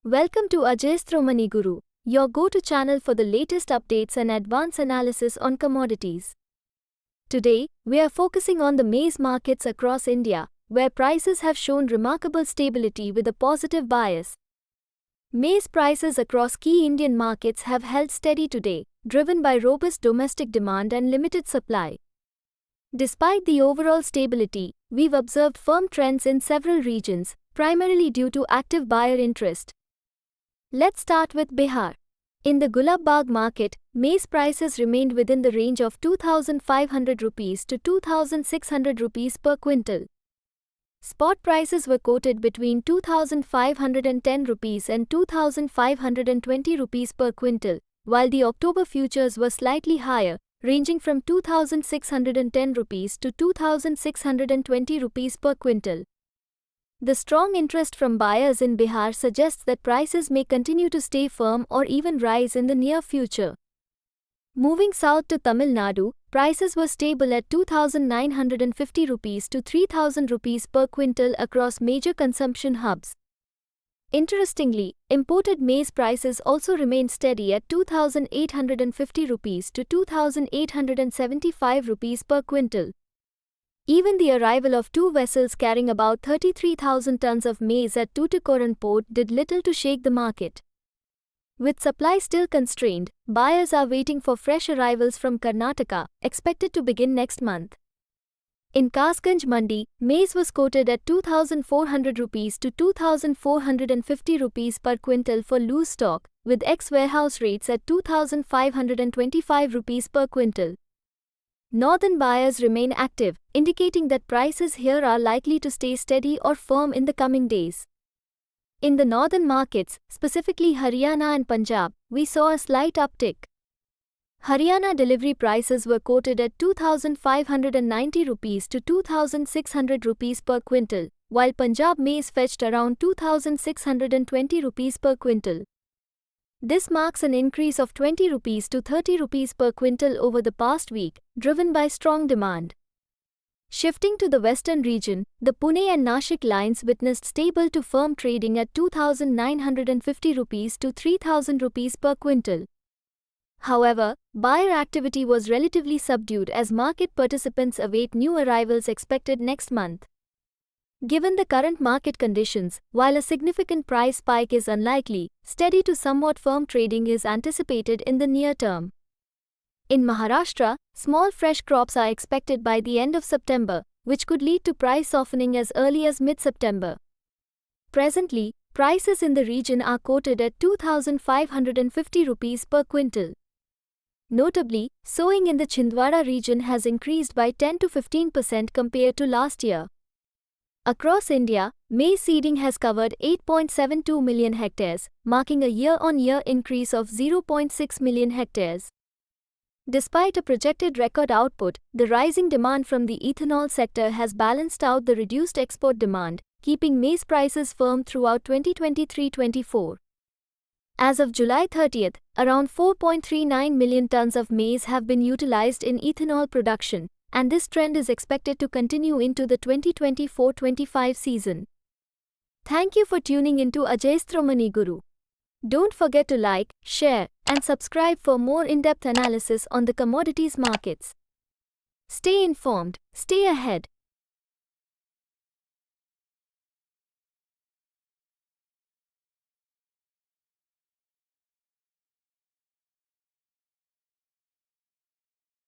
Welcome to Ajayasthro Money Guru, your go-to channel for the latest updates and advanced analysis on commodities. Today, we are focusing on the maize markets across India, where prices have shown remarkable stability with a positive bias. Maize prices across key Indian markets have held steady today, driven by robust domestic demand and limited supply. Despite the overall stability, we've observed firm trends in several regions, primarily due to active buyer interest. Let's start with Bihar. In the Gulab Bagh market, maize prices remained within the range of 2,500 rupees to 2,600 rupees per quintal. Spot prices were quoted between 2,510 rupees and 2,520 rupees per quintal, while the October futures were slightly higher, ranging from 2,610 rupees to 2,620 rupees per quintal. The strong interest from buyers in Bihar suggests that prices may continue to stay firm or even rise in the near future. Moving south to Tamil Nadu, prices were stable at 2,950 rupees to 3,000 rupees per quintal across major consumption hubs. Interestingly, imported maize prices also remained steady at 2,850 rupees to 2,875 rupees per quintal. Even the arrival of two vessels carrying about 33,000 tons of maize at Tuticorin port did little to shake the market. With supply still constrained, buyers are waiting for fresh arrivals from Karnataka, expected to begin next month. In Kasganj Mandi, maize was quoted at 2,400 rupees to 2,450 rupees per quintal for loose stock, with ex-warehouse rates at 2,525 rupees per quintal. Northern buyers remain active, indicating that prices here are likely to stay steady or firm in the coming days. In the northern markets, specifically Haryana and Punjab, we saw a slight uptick. Haryana delivery prices were quoted at 2,590 rupees to 2,600 rupees per quintal, while Punjab maize fetched around 2,620 rupees per quintal. This marks an increase of 20 rupees to 30 rupees per quintal over the past week, driven by strong demand. Shifting to the western region, the Pune and Nashik lines witnessed stable to firm trading at 2,950 rupees to 3,000 rupees per quintal. However, buyer activity was relatively subdued as market participants await new arrivals expected next month. Given the current market conditions, while a significant price spike is unlikely, steady to somewhat firm trading is anticipated in the near term. In Maharashtra, small fresh crops are expected by the end of September, which could lead to price softening as early as mid-September. Presently, prices in the region are quoted at 2,550 rupees per quintal. Notably, sowing in the Chhindwara region has increased by 10 to 15% compared to last year. Across India, maize seeding has covered 8.72 million hectares, marking a year-on-year increase of 0.6 million hectares. Despite a projected record output, the rising demand from the ethanol sector has balanced out the reduced export demand, keeping maize prices firm throughout 2023-24. As of July 30th, around 4.39 million tons of maize have been utilized in ethanol production, and this trend is expected to continue into the 2024-25 season. Thank you for tuning into Ajayasthro Money Guru. Don't forget to like, share, and subscribe for more in-depth analysis on the commodities markets. Stay informed, stay ahead,